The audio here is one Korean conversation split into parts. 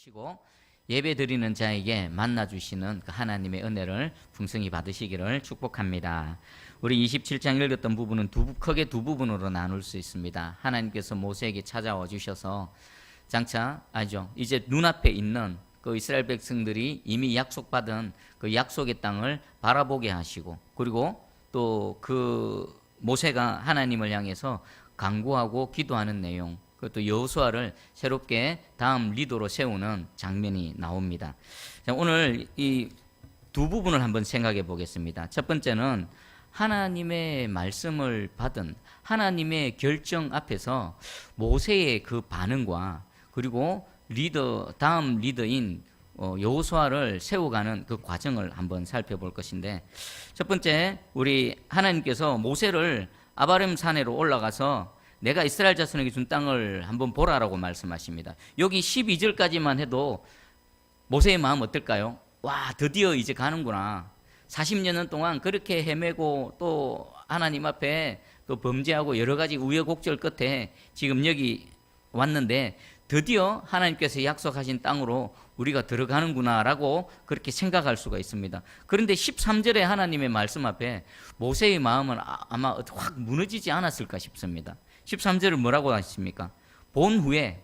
주시고 예배 드리는 자에게 만나 주시는 그 하나님의 은혜를 풍성히 받으시기를 축복합니다. 우리 27장 읽었던 부분은 크게 두 부분으로 나눌 수 있습니다. 하나님께서 모세에게 찾아와 주셔서 장차 이제 눈앞에 있는 그 이스라엘 백성들이 이미 약속받은 그 약속의 땅을 바라보게 하시고, 그리고 또 그 모세가 하나님을 향해서 간구하고 기도하는 내용, 그것도 여호수아를 새롭게 다음 리더로 세우는 장면이 나옵니다. 자, 오늘 이 두 부분을 한번 생각해 보겠습니다. 첫 번째는 하나님의 말씀을 받은 하나님의 결정 앞에서 모세의 그 반응과, 그리고 다음 리더인 여호수아를 세워가는 그 과정을 한번 살펴볼 것인데, 첫 번째, 우리 하나님께서 모세를 아바림 산에로 올라가서 내가 이스라엘 자손에게 준 땅을 한번 보라라고 말씀하십니다. 여기 12절까지만 해도 모세의 마음 어떨까요? 와, 드디어 이제 가는구나. 40년 동안 그렇게 헤매고 또 하나님 앞에 또 범죄하고 여러 가지 우여곡절 끝에 지금 여기 왔는데 드디어 하나님께서 약속하신 땅으로 우리가 들어가는구나라고 그렇게 생각할 수가 있습니다. 그런데 13절에 하나님의 말씀 앞에 모세의 마음은 아마 확 무너지지 않았을까 싶습니다. 13절을 뭐라고 하십니까? 본 후에,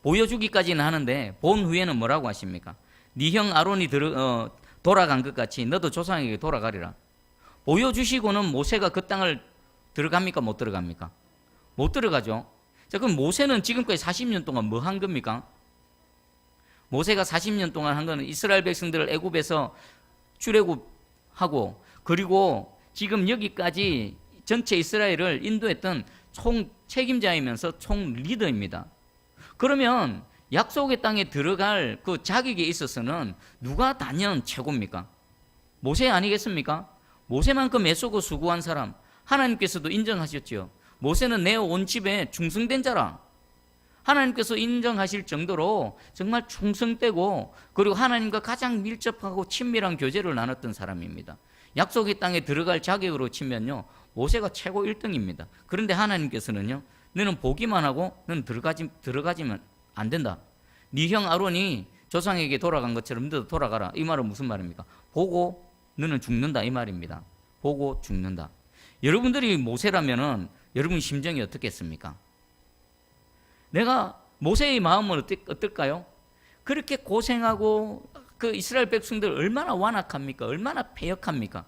보여주기까지는 하는데 본 후에는 뭐라고 하십니까? 네 형 아론이 돌아간 것 같이 너도 조상에게 돌아가리라. 보여주시고는 모세가 그 땅을 들어갑니까? 못 들어갑니까? 못 들어가죠. 자, 그럼 모세는 지금까지 40년 동안 뭐 한 겁니까? 모세가 40년 동안 한 거는 이스라엘 백성들을 애굽에서 출애굽하고, 그리고 지금 여기까지 전체 이스라엘을 인도했던 총 책임자이면서 총 리더입니다. 그러면 약속의 땅에 들어갈 그 자격에 있어서는 누가 단연 최고입니까? 모세 아니겠습니까? 모세만큼 애쓰고 수고한 사람, 하나님께서도 인정하셨죠. 모세는 내 온 집에 충성된 자라. 하나님께서 인정하실 정도로 정말 충성되고, 그리고 하나님과 가장 밀접하고 친밀한 교제를 나눴던 사람입니다. 약속의 땅에 들어갈 자격으로 치면요, 모세가 최고 1등입니다. 그런데 하나님께서는요, 너는 보기만 하고 너는 들어가지면 안 된다. 네 형 아론이 조상에게 돌아간 것처럼 너도 돌아가라. 이 말은 무슨 말입니까? 보고 너는 죽는다, 이 말입니다. 보고 죽는다. 여러분들이 모세라면은 여러분 심정이 어떻겠습니까? 내가 모세의 마음은 어떨까요? 그렇게 고생하고 그 이스라엘 백성들 얼마나 완악합니까? 얼마나 패역합니까?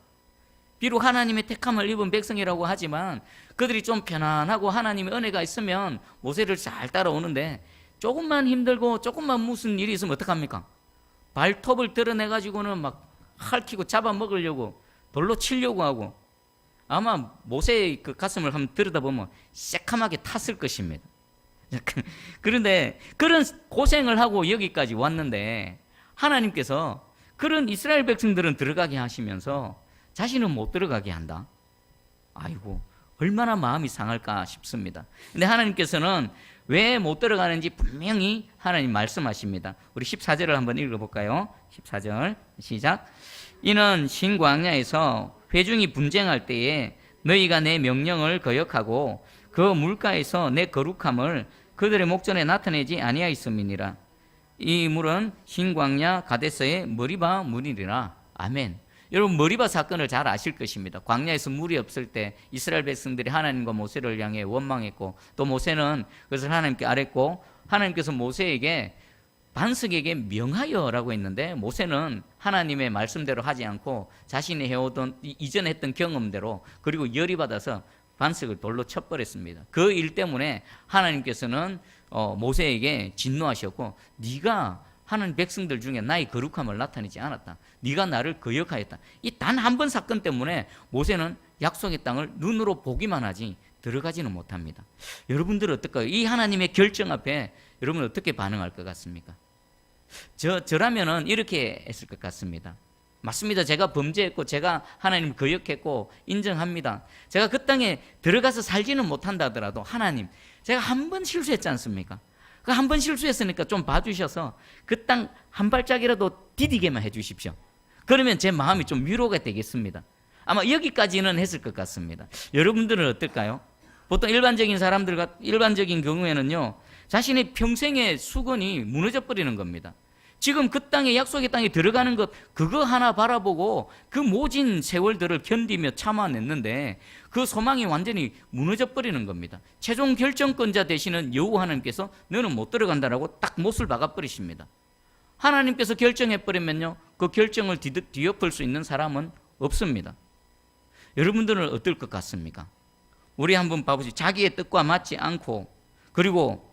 비록 하나님의 택함을 입은 백성이라고 하지만 그들이 좀 편안하고 하나님의 은혜가 있으면 모세를 잘 따라오는데, 조금만 힘들고 조금만 무슨 일이 있으면 어떡합니까? 발톱을 드러내가지고는 막 핥히고 잡아먹으려고 돌로 치려고 하고, 아마 모세의 그 가슴을 한번 들여다보면 새카맣게 탔을 것입니다. 그런데 그런 고생을 하고 여기까지 왔는데 하나님께서 그런 이스라엘 백성들은 들어가게 하시면서 자신은 못 들어가게 한다. 아이고, 얼마나 마음이 상할까 싶습니다. 근데 하나님께서는 왜 못 들어가는지 분명히 하나님 말씀하십니다. 우리 14절을 한번 읽어볼까요? 14절 시작. 이는 신광야에서 회중이 분쟁할 때에 너희가 내 명령을 거역하고 그 물가에서 내 거룩함을 그들의 목전에 나타내지 아니하였음이니라. 이 물은 신광야 가데스의 머리바 물이니라. 아멘. 여러분, 머리바 사건을 잘 아실 것입니다. 광야에서 물이 없을 때 이스라엘 백성들이 하나님과 모세를 향해 원망했고, 또 모세는 그것을 하나님께 아뢰고, 하나님께서 모세에게 반석에게 명하여라고 했는데 모세는 하나님의 말씀대로 하지 않고 자신이 해오던 이전에 했던 경험대로, 그리고 열이 받아서 반석을 돌로 쳐버렸습니다. 그 일 때문에 하나님께서는 모세에게 진노하셨고, 네가 하나님 백성들 중에 나의 거룩함을 나타내지 않았다. 네가 나를 거역하였다. 이 단 한 번 사건 때문에 모세는 약속의 땅을 눈으로 보기만 하지 들어가지는 못합니다. 여러분들은 어떨까요? 이 하나님의 결정 앞에 여러분 어떻게 반응할 것 같습니까? 저라면은 이렇게 했을 것 같습니다. 맞습니다. 제가 범죄했고 제가 하나님 거역했고 인정합니다. 제가 그 땅에 들어가서 살지는 못한다 하더라도 하나님, 제가 한 번 실수했지 않습니까? 그 한 번 실수했으니까 좀 봐주셔서 그 땅 한 발짝이라도 디디게만 해주십시오. 그러면 제 마음이 좀 위로가 되겠습니다. 아마 여기까지는 했을 것 같습니다. 여러분들은 어떨까요? 보통 일반적인 경우에는요, 자신의 평생의 수건이 무너져 버리는 겁니다. 지금 그 땅에, 약속의 땅에 들어가는 것, 그거 하나 바라보고 그 모진 세월들을 견디며 참아냈는데 그 소망이 완전히 무너져 버리는 겁니다. 최종 결정권자 되시는 여호와 하나님께서 너는 못 들어간다라고 딱 못을 박아 버리십니다. 하나님께서 결정해 버리면요, 그 결정을 뒤엎을 수 있는 사람은 없습니다. 여러분들은 어떨 것 같습니까? 우리 한번 봐보시죠. 자기의 뜻과 맞지 않고, 그리고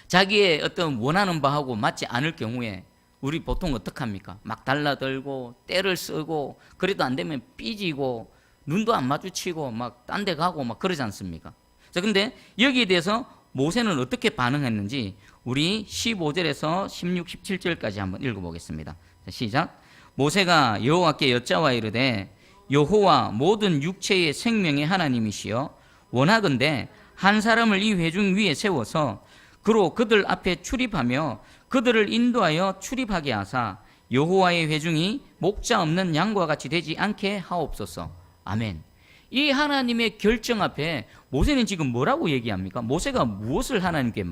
자기의 어떤 원하는 바하고 맞지 않을 경우에 우리 보통 어떡합니까? 막 달라들고 때를 쓰고, 그래도 안 되면 삐지고 눈도 안 마주치고 막 딴 데 가고 막 그러지 않습니까? 자, 근데 여기에 대해서 모세는 어떻게 반응했는지 우리 15절에서 16, 17절까지 한번 읽어보겠습니다. 자, 시작. 모세가 여호와께 여짜와 이르되 여호와 모든 육체의 생명의 하나님이시여 원하건대 한 사람을 이 회중 위에 세워서 그로 그들 앞에 출입하며 그들을 인도하여 출입하게 하사 여호와의 회중이 목자 없는 양과 같이 되지 않게 하옵소서. 아멘. 이 하나님의 결정 앞에 모세는 지금 뭐라고 얘기합니까? 모세가 무엇을 하나님께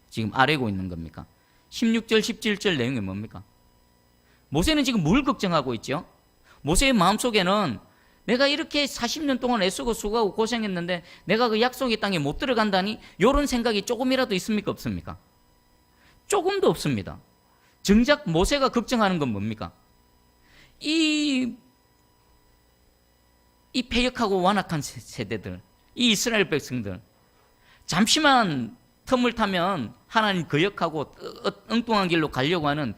지금 아뢰고 있는 겁니까? 16절 17절 내용이 뭡니까? 모세는 지금 뭘 걱정하고 있죠? 모세의 마음속에는 내가 이렇게 40년 동안 애쓰고 수고하고 고생했는데 내가 그 약속의 땅에 못 들어간다니, 이런 생각이 조금이라도 있습니까? 없습니까? 조금도 없습니다. 정작 모세가 걱정하는 건 뭡니까? 이 패역하고 완악한 세대들, 이 이스라엘 백성들, 잠시만 틈을 타면 하나님 거역하고 엉뚱한 길로 가려고 하는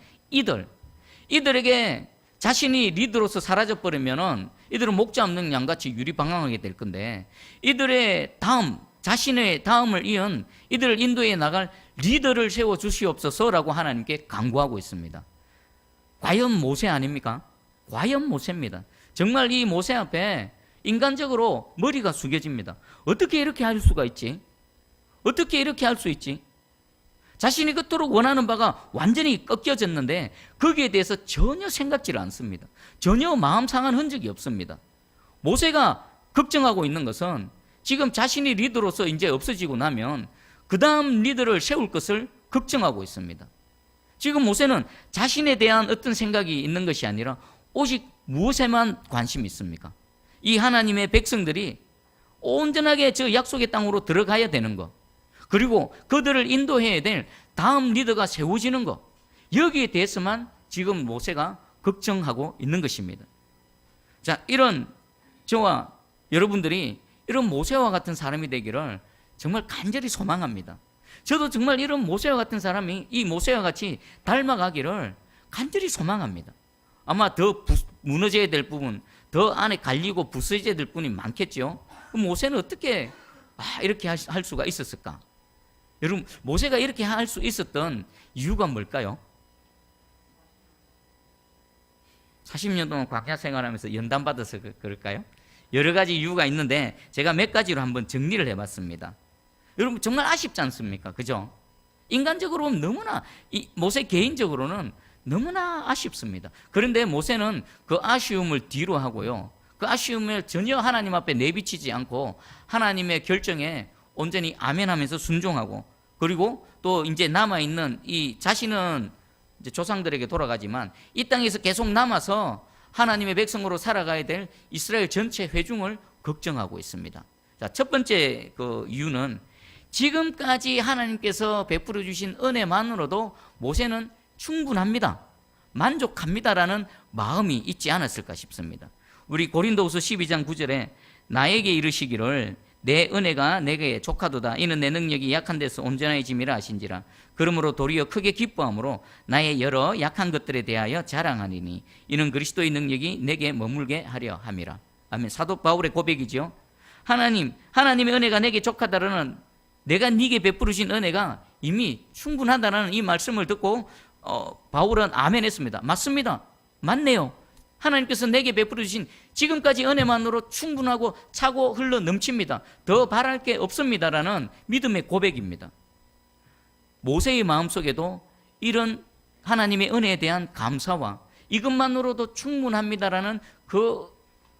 이들에게 자신이 리더로서 사라져버리면은 이들은 목자 없는 양같이 유리방황하게 될 건데, 이들의 다음, 자신의 다음을 이은 이들을 인도해 나갈 리더를 세워 주시옵소서라고 하나님께 간구하고 있습니다. 과연 모세 아닙니까? 과연 모세입니다. 정말 이 모세 앞에 인간적으로 머리가 숙여집니다. 어떻게 이렇게 할 수가 있지? 어떻게 이렇게 할 수 있지? 자신이 그토록 원하는 바가 완전히 꺾여졌는데 거기에 대해서 전혀 생각지를 않습니다. 전혀 마음 상한 흔적이 없습니다. 모세가 걱정하고 있는 것은 지금 자신이 리더로서 이제 없어지고 나면 그 다음 리더를 세울 것을 걱정하고 있습니다. 지금 모세는 자신에 대한 어떤 생각이 있는 것이 아니라 오직 무엇에만 관심이 있습니까? 이 하나님의 백성들이 온전하게 저 약속의 땅으로 들어가야 되는 것, 그리고 그들을 인도해야 될 다음 리더가 세워지는 것, 여기에 대해서만 지금 모세가 걱정하고 있는 것입니다. 자, 이런 저와 여러분들이 이런 모세와 같은 사람이 되기를 정말 간절히 소망합니다. 저도 정말 이런 모세와 같은 사람이 이 모세와 같이 닮아가기를 간절히 소망합니다. 아마 더 무너져야 될 부분, 더 안에 갈리고 부서져야 될 부분이 많겠죠. 그럼 모세는 어떻게 이렇게 할 수가 있었을까? 여러분, 모세가 이렇게 할 수 있었던 이유가 뭘까요? 40년 동안 광야 생활하면서 연단받아서 그럴까요? 여러 가지 이유가 있는데 제가 몇 가지로 한번 정리를 해봤습니다. 여러분, 정말 아쉽지 않습니까? 그죠? 인간적으로 보면 너무나, 모세 개인적으로는 너무나 아쉽습니다. 그런데 모세는 그 아쉬움을 뒤로 하고요, 그 아쉬움을 전혀 하나님 앞에 내비치지 않고 하나님의 결정에 온전히 아멘하면서 순종하고, 그리고 또 이제 남아있는 이 자신은 이제 조상들에게 돌아가지만 이 땅에서 계속 남아서 하나님의 백성으로 살아가야 될 이스라엘 전체 회중을 걱정하고 있습니다. 자, 첫 번째 그 이유는 지금까지 하나님께서 베풀어 주신 은혜만으로도 모세는 충분합니다, 만족합니다라는 마음이 있지 않았을까 싶습니다. 우리 고린도후서 12장 9절에 나에게 이르시기를 내 은혜가 내게 족하도다. 이는 내 능력이 약한 데서 온전해짐이라 하신지라. 그러므로 도리어 크게 기뻐함으로 나의 여러 약한 것들에 대하여 자랑하리니 이는 그리스도의 능력이 내게 머물게 하려 함이라. 아멘. 사도 바울의 고백이죠. 하나님의 은혜가 내게 족하다라는, 내가 네게 베푸르신 은혜가 이미 충분하다는 이 말씀을 듣고 바울은 아멘 했습니다. 맞습니다. 맞네요. 하나님께서 내게 베풀어 주신 지금까지 은혜만으로 충분하고 차고 흘러 넘칩니다. 더 바랄 게 없습니다라는 믿음의 고백입니다. 모세의 마음속에도 이런 하나님의 은혜에 대한 감사와 이것만으로도 충분합니다라는 그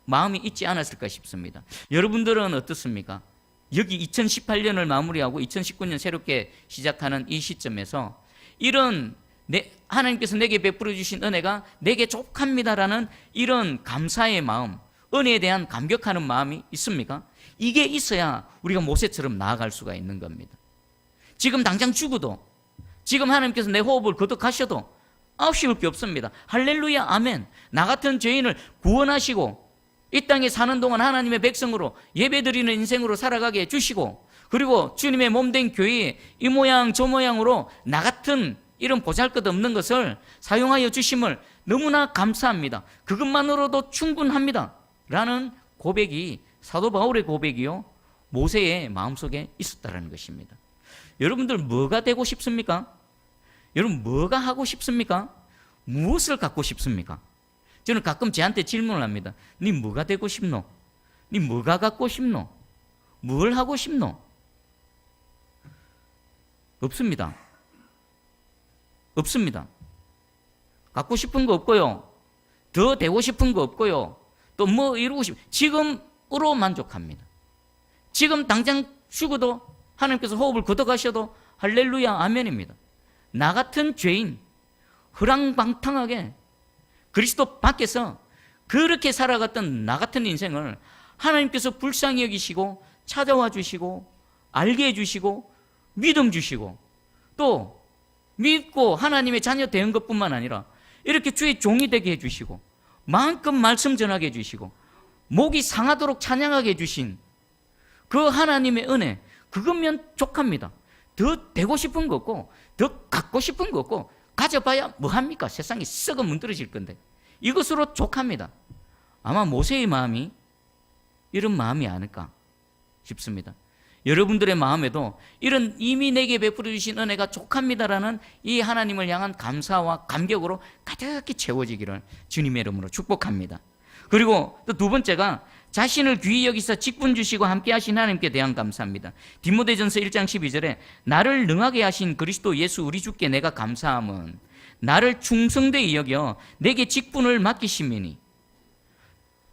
마음이 있지 않았을까 싶습니다. 여러분들은 어떻습니까? 여기 2018년을 마무리하고 2019년 새롭게 시작하는 이 시점에서 이런 하나님께서 내게 베풀어 주신 은혜가 내게 족합니다라는 이런 감사의 마음, 은혜에 대한 감격하는 마음이 있습니까? 이게 있어야 우리가 모세처럼 나아갈 수가 있는 겁니다. 지금 당장 죽어도, 지금 하나님께서 내 호흡을 거듭하셔도 아쉬울 게 없습니다. 할렐루야, 아멘. 나 같은 죄인을 구원하시고 이 땅에 사는 동안 하나님의 백성으로 예배드리는 인생으로 살아가게 해주시고, 그리고 주님의 몸된 교회에 이 모양 저 모양으로 나 같은 이런 보잘것없는 것을 사용하여 주심을 너무나 감사합니다. 그것만으로도 충분합니다 라는 고백이 사도 바울의 고백이요, 모세의 마음속에 있었다는 것입니다. 여러분들 뭐가 되고 싶습니까? 여러분 뭐가 하고 싶습니까? 무엇을 갖고 싶습니까? 저는 가끔 저한테 질문을 합니다. 니 뭐가 되고 싶노? 니 뭐가 갖고 싶노? 뭘 하고 싶노? 없습니다. 없습니다. 갖고 싶은 거 없고요. 더 되고 싶은 거 없고요. 또 뭐 이루고 지금으로 만족합니다. 지금 당장 죽어도 하나님께서 호흡을 걷어가셔도 할렐루야 아멘입니다. 나 같은 죄인, 허랑방탕하게 그리스도 밖에서 그렇게 살아갔던 나 같은 인생을 하나님께서 불쌍히 여기시고 찾아와 주시고 알게 해주시고 믿음 주시고 또 믿고 하나님의 자녀 된 것뿐만 아니라 이렇게 주의 종이 되게 해주시고 마음껏 말씀 전하게 해주시고 목이 상하도록 찬양하게 해주신 그 하나님의 은혜, 그것면 족합니다. 더 되고 싶은 거 없고 더 갖고 싶은 거 없고 가져봐야 뭐합니까? 세상이 썩어 문드러질 건데 이것으로 족합니다. 아마 모세의 마음이 이런 마음이 아닐까 싶습니다. 여러분들의 마음에도 이런 이미 내게 베풀어 주신 은혜가 족합니다라는 이 하나님을 향한 감사와 감격으로 가득히 채워지기를 주님의 이름으로 축복합니다. 그리고 또 두 번째가 자신을 귀히 여기서 직분 주시고 함께 하신 하나님께 대한 감사합니다. 디모데전서 1장 12절에 나를 능하게 하신 그리스도 예수 우리 주께 내가 감사함은 나를 충성되이 여겨 내게 직분을 맡기심이니.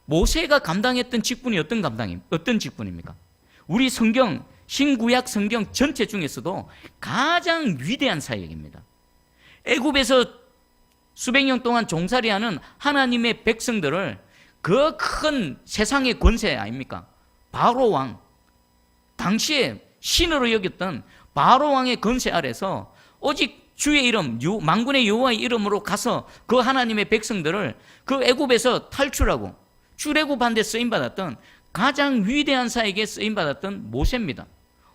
모세가 감당했던 직분이 어떤 직분입니까? 우리 성경, 신구약 성경 전체 중에서도 가장 위대한 사역입니다. 애굽에서 수백 년 동안 종살이하는 하나님의 백성들을 그 큰 세상의 권세 아닙니까? 바로 왕, 당시에 신으로 여겼던 바로 왕의 권세 아래서 오직 주의 이름, 만군의 여호와의 이름으로 가서 그 하나님의 백성들을 그 애굽에서 탈출하고 출애굽한 데 쓰임받았던 가장 위대한 사역에 쓰임받았던 모세입니다.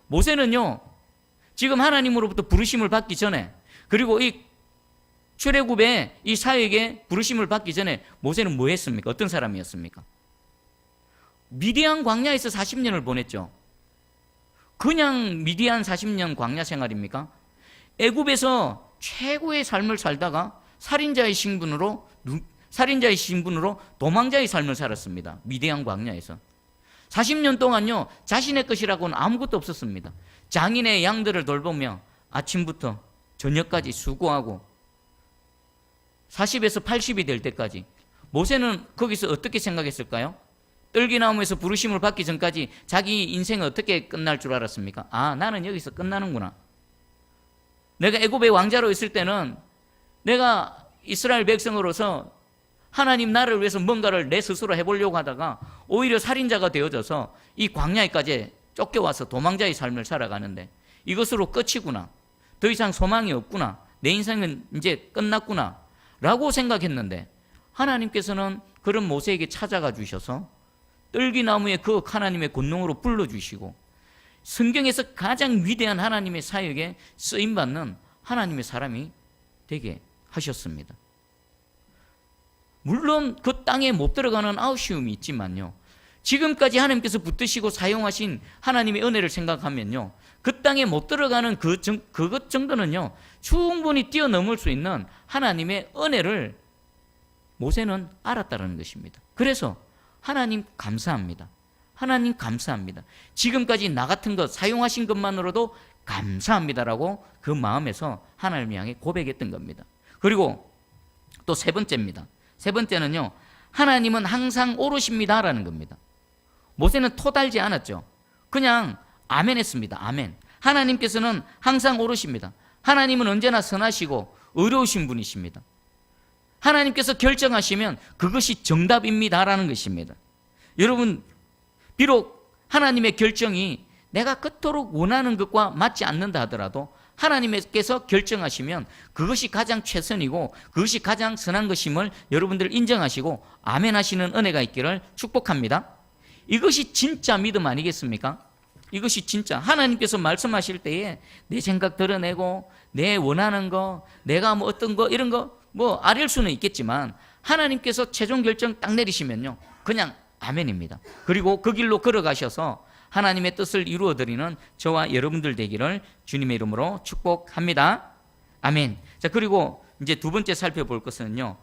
모세는요, 지금 하나님으로부터 부르심을 받기 전에, 그리고 이 출애굽의 이 사역에 부르심을 받기 전에 모세는 뭐 했습니까? 어떤 사람이었습니까? 미디안 광야에서 40년을 보냈죠. 그냥 미디안 40년 광야 생활입니까? 애굽에서 최고의 삶을 살다가 살인자의 신분으로 도망자의 삶을 살았습니다. 미디안 광야에서 40년 동안요, 자신의 것이라고는 아무것도 없었습니다. 장인의 양들을 돌보며 아침부터 저녁까지 수고하고 40에서 80이 될 때까지. 모세는 거기서 어떻게 생각했을까요? 떨기나무에서 부르심을 받기 전까지 자기 인생은 어떻게 끝날 줄 알았습니까? 아, 나는 여기서 끝나는구나. 내가 애굽의 왕자로 있을 때는 내가 이스라엘 백성으로서 하나님 나라를 위해서 뭔가를 내 스스로 해보려고 하다가 오히려 살인자가 되어져서 이 광야에까지 쫓겨와서 도망자의 삶을 살아가는데 이것으로 끝이구나. 더 이상 소망이 없구나. 내 인생은 이제 끝났구나 라고 생각했는데 하나님께서는 그런 모세에게 찾아가 주셔서 떨기나무의 그 하나님의 권능으로 불러주시고 성경에서 가장 위대한 하나님의 사역에 쓰임받는 하나님의 사람이 되게 하셨습니다. 물론 그 땅에 못 들어가는 아쉬움이 있지만요, 지금까지 하나님께서 붙드시고 사용하신 하나님의 은혜를 생각하면요, 그 땅에 못 들어가는 그것 정도는요 충분히 뛰어넘을 수 있는 하나님의 은혜를 모세는 알았다는 것입니다. 그래서 하나님 감사합니다. 하나님 감사합니다. 지금까지 나 같은 것 사용하신 것만으로도 감사합니다라고 그 마음에서 하나님을 향해 고백했던 겁니다. 그리고 또 세 번째입니다. 세 번째는요, 하나님은 항상 오르십니다라는 겁니다. 모세는 토달지 않았죠. 그냥 아멘 했습니다. 아멘. 하나님께서는 항상 옳으십니다. 하나님은 언제나 선하시고 의로우신 분이십니다. 하나님께서 결정하시면 그것이 정답입니다라는 것입니다. 여러분, 비록 하나님의 결정이 내가 그토록 원하는 것과 맞지 않는다 하더라도 하나님께서 결정하시면 그것이 가장 최선이고 그것이 가장 선한 것임을 여러분들 인정하시고 아멘 하시는 은혜가 있기를 축복합니다. 이것이 진짜 믿음 아니겠습니까? 이것이 진짜 하나님께서 말씀하실 때에 내 생각 드러내고 내 원하는 거, 내가 뭐 어떤 거 이런 거 뭐 아릴 수는 있겠지만 하나님께서 최종 결정 딱 내리시면요 그냥 아멘입니다. 그리고 그 길로 걸어가셔서 하나님의 뜻을 이루어드리는 저와 여러분들 되기를 주님의 이름으로 축복합니다. 아멘. 자, 그리고 이제 두 번째 살펴볼 것은요,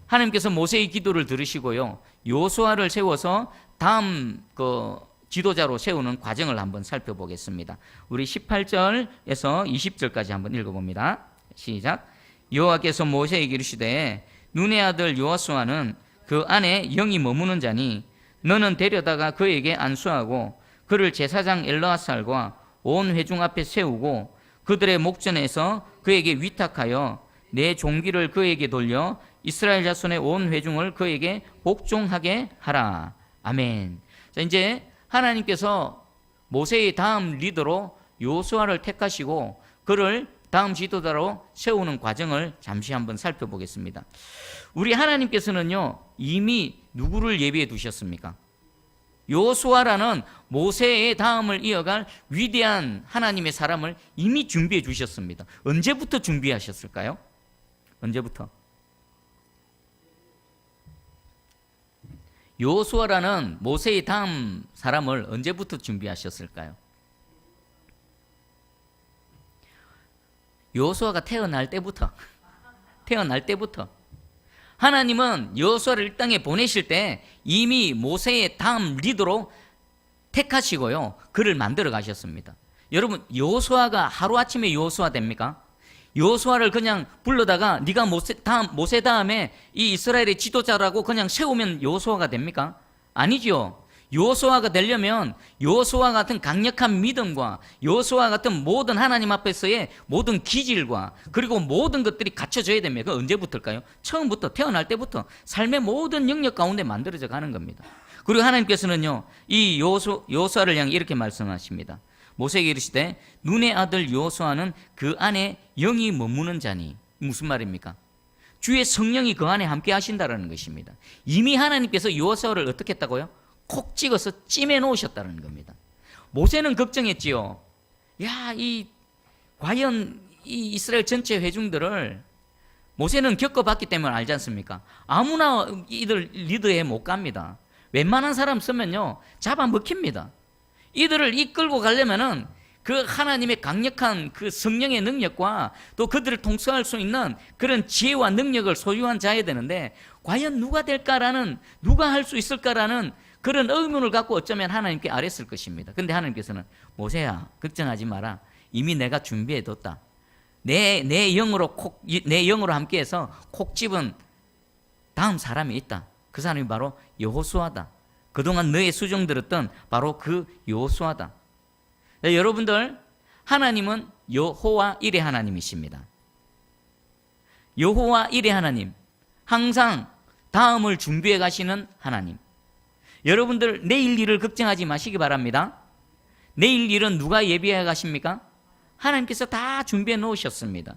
하나님께서 모세의 기도를 들으시고요 여호수아를 세워서 다음 지도자로 세우는 과정을 한번 살펴보겠습니다. 우리 18절에서 20절까지 한번 읽어봅니다. 시작. 여호와께서 모세에게 이르시되 눈의 아들 여호수아는 그 안에 영이 머무는 자니 너는 데려다가 그에게 안수하고 그를 제사장 엘르아살과 온 회중 앞에 세우고 그들의 목전에서 그에게 위탁하여 내 종기를 그에게 돌려 이스라엘 자손의 온 회중을 그에게 복종하게 하라. 아멘. 자, 이제 하나님께서 모세의 다음 리더로 여호수아를 택하시고 그를 다음 지도자로 세우는 과정을 잠시 한번 살펴보겠습니다. 우리 하나님께서는요 이미 누구를 예비해 두셨습니까? 여호수아라는 모세의 다음을 이어갈 위대한 하나님의 사람을 이미 준비해 주셨습니다. 언제부터 준비하셨을까요? 언제부터? 여호수아라는 모세의 다음 사람을 언제부터 준비하셨을까요? 여호수아가 태어날 때부터 하나님은 여호수아를 이 땅에 보내실 때 이미 모세의 다음 리더로 택하시고요 그를 만들어 가셨습니다. 여러분, 여호수아가 하루아침에 여호수아 됩니까? 여호수아를 그냥 불러다가 네가 모세 다음에 이 이스라엘의 지도자라고 그냥 세우면 여호수아가 됩니까? 아니죠. 여호수아가 되려면 여호수아 같은 강력한 믿음과 여호수아 같은 모든 하나님 앞에서의 모든 기질과 그리고 모든 것들이 갖춰져야 됩니다. 그 언제부터일까요? 처음부터, 태어날 때부터 삶의 모든 영역 가운데 만들어져 가는 겁니다. 그리고 하나님께서는요 이 여호수아를 향해 이렇게 말씀하십니다. 모세에게 이르시되 눈의 아들 여호수아는 그 안에 영이 머무는 자니. 무슨 말입니까? 주의 성령이 그 안에 함께 하신다라는 것입니다. 이미 하나님께서 여호수아를 어떻게 했다고요? 콕 찍어서 찜해 놓으셨다는 겁니다. 모세는 걱정했지요. 과연 이 이스라엘 전체 회중들을 모세는 겪어봤기 때문에 알지 않습니까? 아무나 이들 리더에 못 갑니다. 웬만한 사람 쓰면요 잡아먹힙니다. 이들을 이끌고 가려면은 그 하나님의 강력한 그 성령의 능력과 또 그들을 통솔할 수 있는 그런 지혜와 능력을 소유한 자여야 되는데 과연 누가 될까라는, 누가 할 수 있을까라는 그런 의문을 갖고 어쩌면 하나님께 아뢰었을 것입니다. 그런데 하나님께서는 모세야 걱정하지 마라. 이미 내가 준비해뒀다. 내 영으로 함께해서 콕 집은 다음 사람이 있다. 그 사람이 바로 여호수아다. 그동안 너의 수종 들었던 바로 그 여호수아다. 여러분들, 하나님은 여호와 일의 하나님이십니다. 여호와 일의 하나님, 항상 다음을 준비해 가시는 하나님. 여러분들 내일 일을 걱정하지 마시기 바랍니다. 내일 일은 누가 예비해 가십니까? 하나님께서 다 준비해 놓으셨습니다.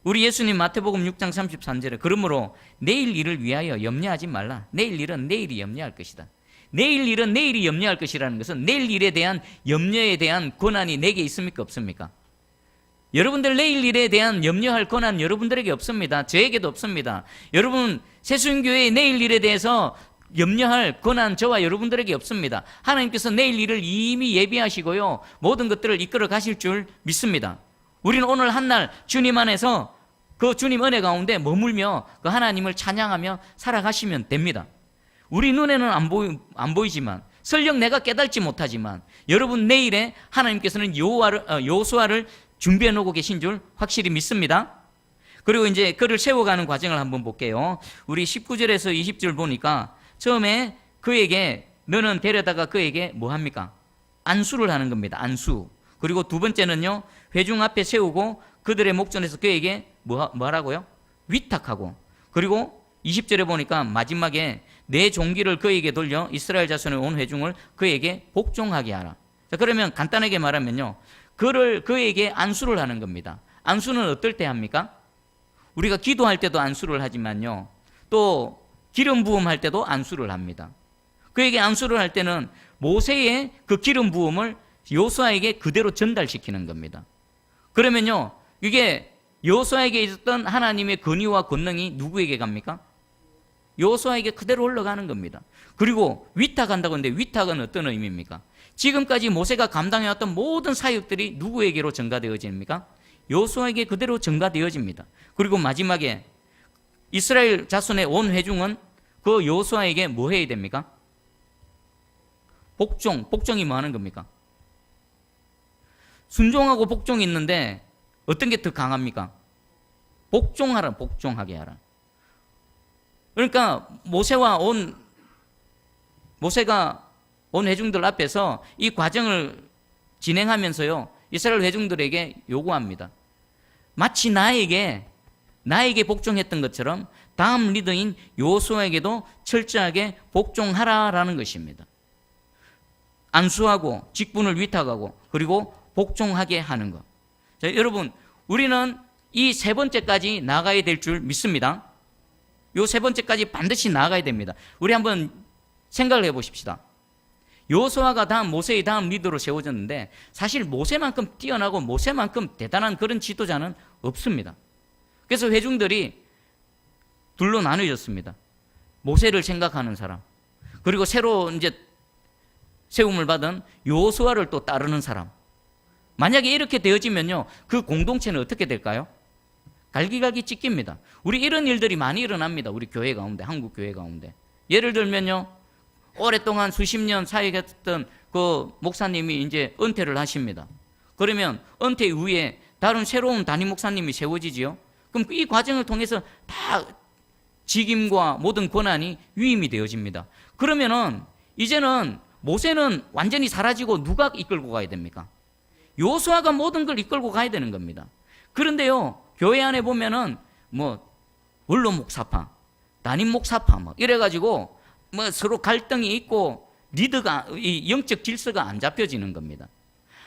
우리 예수님 마태복음 6장 33절에 그러므로 내일 일을 위하여 염려하지 말라. 내일 일은 내일이 염려할 것이다. 내일 일은 내일이 염려할 것이라는 것은 내일 일에 대한 염려에 대한 권한이 내게 있습니까? 없습니까? 여러분들 내일 일에 대한 염려할 권한 여러분들에게 없습니다. 저에게도 없습니다. 여러분 새순교회의 내일 일에 대해서 염려할 권한 저와 여러분들에게 없습니다. 하나님께서 내일 일을 이미 예비하시고요 모든 것들을 이끌어 가실 줄 믿습니다. 우리는 오늘 한날 주님 안에서 그 주님 은혜 가운데 머물며 그 하나님을 찬양하며 살아가시면 됩니다. 우리 눈에는 안 보이지만 설령 내가 깨닫지 못하지만 여러분 내일에 하나님께서는 여호수아를 준비해 놓고 계신 줄 확실히 믿습니다. 그리고 이제 그를 세워가는 과정을 한번 볼게요. 우리 19절에서 20절 보니까 처음에 그에게 너는 데려다가 그에게 뭐 합니까? 안수를 하는 겁니다. 안수. 그리고 두 번째는요, 회중 앞에 세우고 그들의 목전에서 그에게 뭐라고요? 위탁하고, 그리고 20절에 보니까 마지막에 내 종기를 그에게 돌려 이스라엘 자손의 온 회중을 그에게 복종하게 하라. 자, 그러면 간단하게 말하면요, 그에게 안수를 하는 겁니다. 안수는 어떨 때 합니까? 우리가 기도할 때도 안수를 하지만요, 또 기름 부음할 때도 안수를 합니다. 그에게 안수를 할 때는 모세의 그 기름 부음을 여호수아에게 그대로 전달시키는 겁니다. 그러면요, 이게 여호수아에게 있었던 하나님의 권위와 권능이 누구에게 갑니까? 여호수아에게 그대로 흘러가는 겁니다. 그리고 위탁한다고 하는데, 위탁은 어떤 의미입니까? 지금까지 모세가 감당해왔던 모든 사역들이 누구에게로 전가되어집니까? 여호수아에게 그대로 전가되어집니다. 그리고 마지막에 이스라엘 자손의 온 회중은 그 여호수아에게 뭐 해야 됩니까? 복종이 뭐 하는 겁니까? 순종하고 복종이 있는데 어떤 게 더 강합니까? 복종하라, 복종하게 하라. 그러니까 모세가 온 회중들 앞에서 이 과정을 진행하면서요, 이스라엘 회중들에게 요구합니다. 마치 나에게 복종했던 것처럼 다음 리더인 여호수아에게도 철저하게 복종하라라는 것입니다. 안수하고 직분을 위탁하고 그리고 복종하게 하는 것. 자, 여러분, 우리는 이 세 번째까지 나가야 될 줄 믿습니다. 이 세 번째까지 반드시 나가야 됩니다. 우리 한번 생각을 해보십시다. 여호수아가 모세의 다음 리더로 세워졌는데, 사실 모세만큼 뛰어나고 모세만큼 대단한 그런 지도자는 없습니다. 그래서 회중들이 둘로 나누어졌습니다. 모세를 생각하는 사람, 그리고 새로 이제 세움을 받은 여호수아를 또 따르는 사람. 만약에 이렇게 되어지면요, 그 공동체는 어떻게 될까요? 갈기갈기 찢깁니다. 우리 이런 일들이 많이 일어납니다. 우리 교회 가운데, 한국 교회 가운데. 예를 들면요, 오랫동안 수십 년 사역했던 그 목사님이 이제 은퇴를 하십니다. 그러면 은퇴 이후에 다른 새로운 담임 목사님이 세워지지요. 그럼 이 과정을 통해서 다 직임과 모든 권한이 위임이 되어집니다. 그러면은 이제는 모세는 완전히 사라지고 누가 이끌고 가야 됩니까? 여호수아가 모든 걸 이끌고 가야 되는 겁니다. 그런데요, 교회 안에 보면은 원로 목사파, 담임 목사파 이래가지고 서로 갈등이 있고 리더가, 이 영적 질서가 안 잡혀지는 겁니다.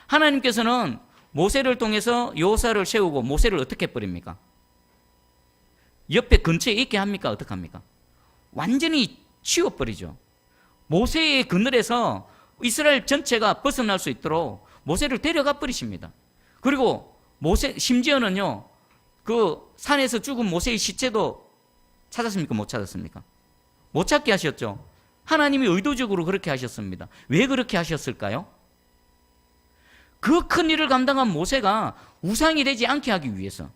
하나님께서는 모세를 통해서 여호수아를 세우고 모세를 어떻게 버립니까? 옆에 근처에 있게 합니까? 어떻게 합니까? 완전히 치워버리죠. 모세의 그늘에서 이스라엘 전체가 벗어날 수 있도록 모세를 데려가 버리십니다. 그리고 심지어는요, 그 산에서 죽은 모세의 시체도 찾았습니까? 못 찾았습니까? 못 찾게 하셨죠. 하나님이 의도적으로 그렇게 하셨습니다. 왜 그렇게 하셨을까요? 그 큰 일을 감당한 모세가 우상이 되지 않게 하기 위해서,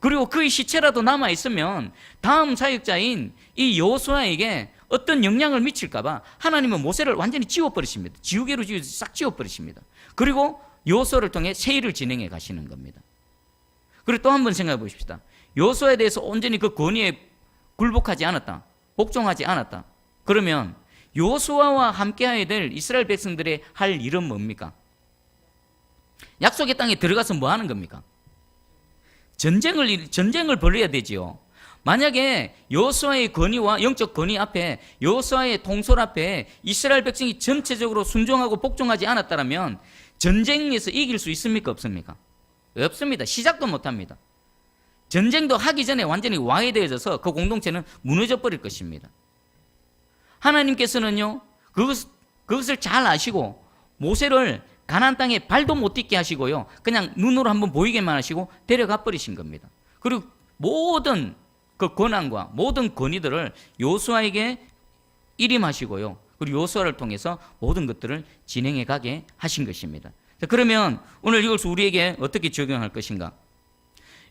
그리고 그의 시체라도 남아있으면 다음 사역자인 이 여호수아에게 어떤 영향을 미칠까봐 하나님은 모세를 완전히 지워버리십니다. 지우개로 싹 지워버리십니다. 그리고 여호수아를 통해 새 일을 진행해 가시는 겁니다. 그리고 또 한 번 생각해 보십시다. 여호수아에 대해서 온전히 그 권위에 굴복하지 않았다, 복종하지 않았다. 그러면 여호수아와 함께해야 될 이스라엘 백성들의 할 일은 뭡니까? 약속의 땅에 들어가서 뭐 하는 겁니까? 전쟁을 벌여야 되지요. 만약에 여호수아의 권위와 영적 권위 앞에, 여호수아의 통솔 앞에 이스라엘 백성이 전체적으로 순종하고 복종하지 않았다면 전쟁에서 이길 수 있습니까? 없습니까? 없습니다. 시작도 못합니다. 전쟁도 하기 전에 완전히 와해되어져서 그 공동체는 무너져 버릴 것입니다. 하나님께서는요, 그것을 잘 아시고 모세를 가나안 땅에 발도 못 딛게 하시고요, 그냥 눈으로 한번 보이게만 하시고 데려가 버리신 겁니다. 그리고 모든 그 권한과 모든 권위들을 여호수아에게 일임하시고요, 그리고 여호수아를 통해서 모든 것들을 진행해 가게 하신 것입니다. 자, 그러면 오늘 이것을 우리에게 어떻게 적용할 것인가?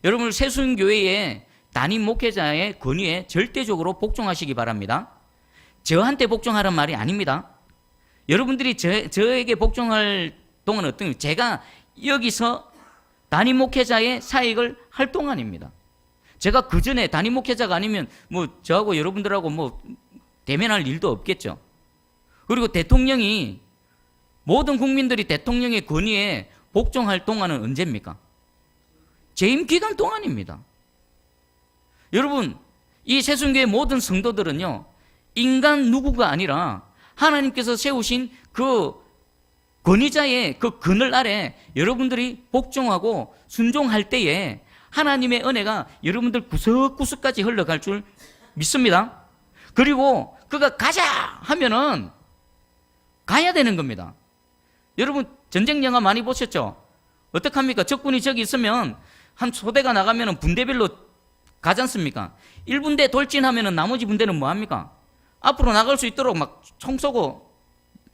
여러분, 새순교회의 담임 목회자의 권위에 절대적으로 복종하시기 바랍니다. 저한테 복종하라는 말이 아닙니다. 여러분들이 저에게 복종할 동안은 어떤, 제가 여기서 담임 목회자의 사역을 할 동안입니다. 제가 그 전에 담임 목회자가 아니면 저하고 여러분들하고 대면할 일도 없겠죠. 그리고 대통령이 모든 국민들이 대통령의 권위에 복종할 동안은 언제입니까? 재임 기간 동안입니다. 여러분, 이 새순교의 모든 성도들은요, 인간 누구가 아니라 하나님께서 세우신 그 권위자의 그 그늘 아래 여러분들이 복종하고 순종할 때에 하나님의 은혜가 여러분들 구석구석까지 흘러갈 줄 믿습니다. 그리고 그가 가자 하면은 가야 되는 겁니다. 여러분 전쟁 영화 많이 보셨죠? 어떡합니까? 적군이 저기 있으면 한 소대가 나가면 분대별로 가지 않습니까? 1분대 돌진하면 나머지 분대는 뭐합니까? 앞으로 나갈 수 있도록 막 총 쏘고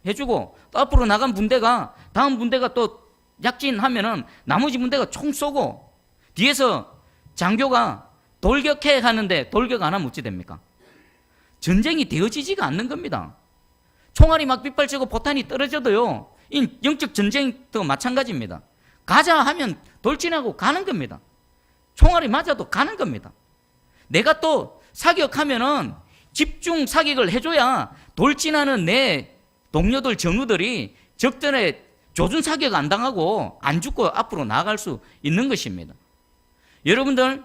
해주고, 또 앞으로 나간 분대가 다음 분대가 또 약진하면은 나머지 분대가 총 쏘고, 뒤에서 장교가 돌격해 하는데 돌격 안 하면 어찌 됩니까? 전쟁이 되어지지가 않는 겁니다. 총알이 막 빗발치고 포탄이 떨어져도요, 이 영적 전쟁도 마찬가지입니다. 가자 하면 돌진하고 가는 겁니다. 총알이 맞아도 가는 겁니다. 내가 또 사격하면은 집중 사격을 해줘야 돌진하는 내 동료들, 전우들이 적들의 조준 사격 안 당하고 안 죽고 앞으로 나아갈 수 있는 것입니다. 여러분들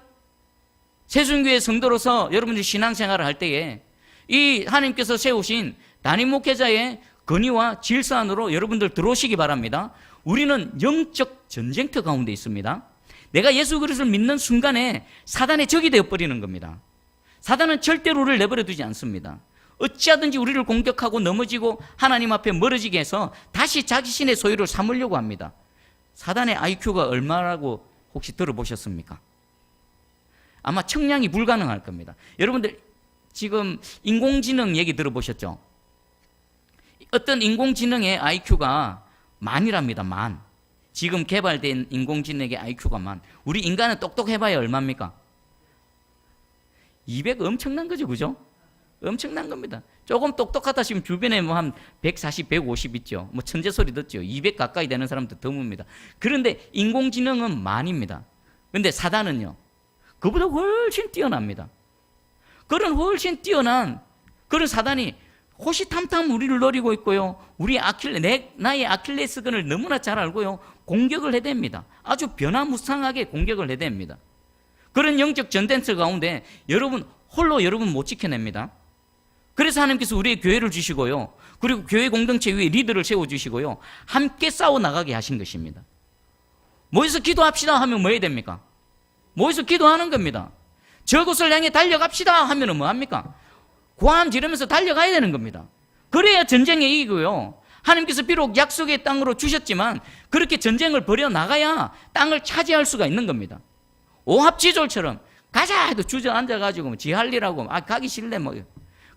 새순교의 성도로서 여러분들이 신앙생활을 할 때에 이 하나님께서 세우신 담임 목회자의 권위와 질서 안으로 여러분들 들어오시기 바랍니다. 우리는 영적 전쟁터 가운데 있습니다. 내가 예수 그리스도를 믿는 순간에 사단의 적이 되어버리는 겁니다. 사단은 절대로 우리를 내버려 두지 않습니다. 어찌하든지 우리를 공격하고 넘어지고 하나님 앞에 멀어지게 해서 다시 자신의 소유를 삼으려고 합니다. 사단의 IQ가 얼마라고 혹시 들어보셨습니까? 아마 청량이 불가능할 겁니다. 여러분들 지금 인공지능 얘기 들어보셨죠? 어떤 인공지능의 IQ가 만이랍니다. 만. 지금 개발된 인공지능의 IQ가 만. 우리 인간은 똑똑해봐야 얼마입니까? 200 엄청난 거죠, 그죠? 엄청난 겁니다. 조금 똑똑하다 싶으면 주변에 뭐 한 140, 150 있죠. 뭐 천재 소리 듣죠. 200 가까이 되는 사람도 드뭅니다. 그런데 인공지능은 만입니다. 그런데 사단은요, 그보다 훨씬 뛰어납니다. 그런 훨씬 뛰어난 그런 사단이 호시탐탐 우리를 노리고 있고요. 나의 아킬레스건을 너무나 잘 알고요. 공격을 해댑니다. 아주 변화무쌍하게 공격을 해댑니다. 그런 영적 전쟁터 가운데 홀로 여러분 못 지켜냅니다. 그래서 하나님께서 우리의 교회를 주시고요. 그리고 교회 공동체 위에 리더를 세워주시고요. 함께 싸워 나가게 하신 것입니다. 모여서 기도합시다 하면 뭐 해야 됩니까? 모여서 기도하는 겁니다. 저곳을 향해 달려갑시다 하면 뭐 합니까? 고함 지르면서 달려가야 되는 겁니다. 그래야 전쟁에 이기고요. 하나님께서 비록 약속의 땅으로 주셨지만 그렇게 전쟁을 벌여 나가야 땅을 차지할 수가 있는 겁니다. 오합지졸처럼 가자 해도 주저앉아가지고 지 할 일하고 가기 싫네 뭐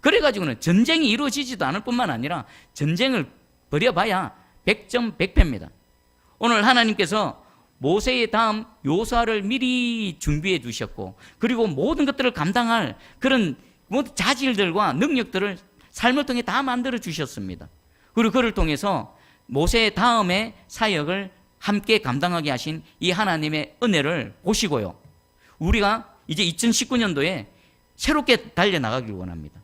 그래가지고는 전쟁이 이루어지지도 않을 뿐만 아니라 전쟁을 벌여봐야 100점 100패입니다. 오늘 하나님께서 모세의 다음 요수아를 미리 준비해 주셨고, 그리고 모든 것들을 감당할 그런 모든 자질들과 능력들을 삶을 통해 다 만들어 주셨습니다. 그리고 그를 통해서 모세의 다음의 사역을 함께 감당하게 하신 이 하나님의 은혜를 보시고요. 우리가 이제 2019년도에 새롭게 달려나가길 원합니다.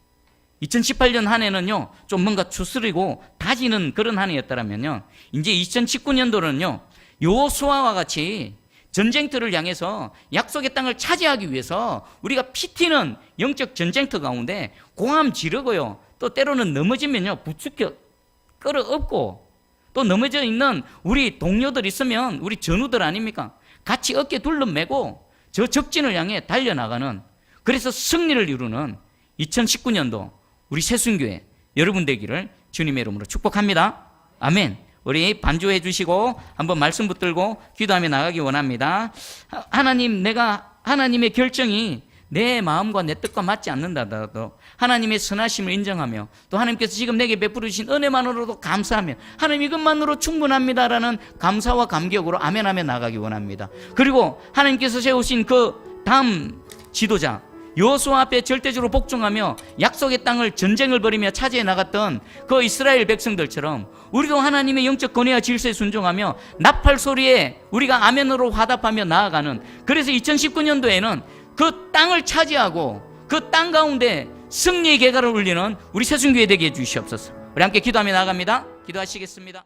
2018년 한 해는요, 좀 뭔가 추스리고 다지는 그런 한 해였다면요, 이제 2019년도는요, 여호수아와 같이 전쟁터를 향해서 약속의 땅을 차지하기 위해서 우리가 피 튀는 영적 전쟁터 가운데 고함 지르고요, 또 때로는 넘어지면요, 부축혀 끌어업고, 또 넘어져 있는 우리 동료들 있으면 우리 전우들 아닙니까? 같이 어깨 둘러매고 저 적진을 향해 달려나가는, 그래서 승리를 이루는 2019년도 우리 새순교회 여러분 되기를 주님의 이름으로 축복합니다. 아멘. 우리 반주해 주시고 한번 말씀 붙들고 기도하며 나가기 원합니다. 하나님, 내가 하나님의 결정이 내 마음과 내 뜻과 맞지 않는다더라도 하나님의 선하심을 인정하며, 또 하나님께서 지금 내게 베풀어 주신 은혜만으로도 감사하며, 하나님 이것만으로 충분합니다라는 감사와 감격으로 아멘하며 나가기 원합니다. 그리고 하나님께서 세우신 그 다음 지도자 여호수아 앞에 절대적으로 복종하며 약속의 땅을 전쟁을 벌이며 차지해 나갔던 그 이스라엘 백성들처럼 우리도 하나님의 영적 권위와 질서에 순종하며 나팔 소리에 우리가 아멘으로 화답하며 나아가는, 그래서 2019년도에는 그 땅을 차지하고 그 땅 가운데 승리의 개가를 울리는 우리 새순교회 되게 해주시옵소서. 우리 함께 기도하며 나아갑니다. 기도하시겠습니다.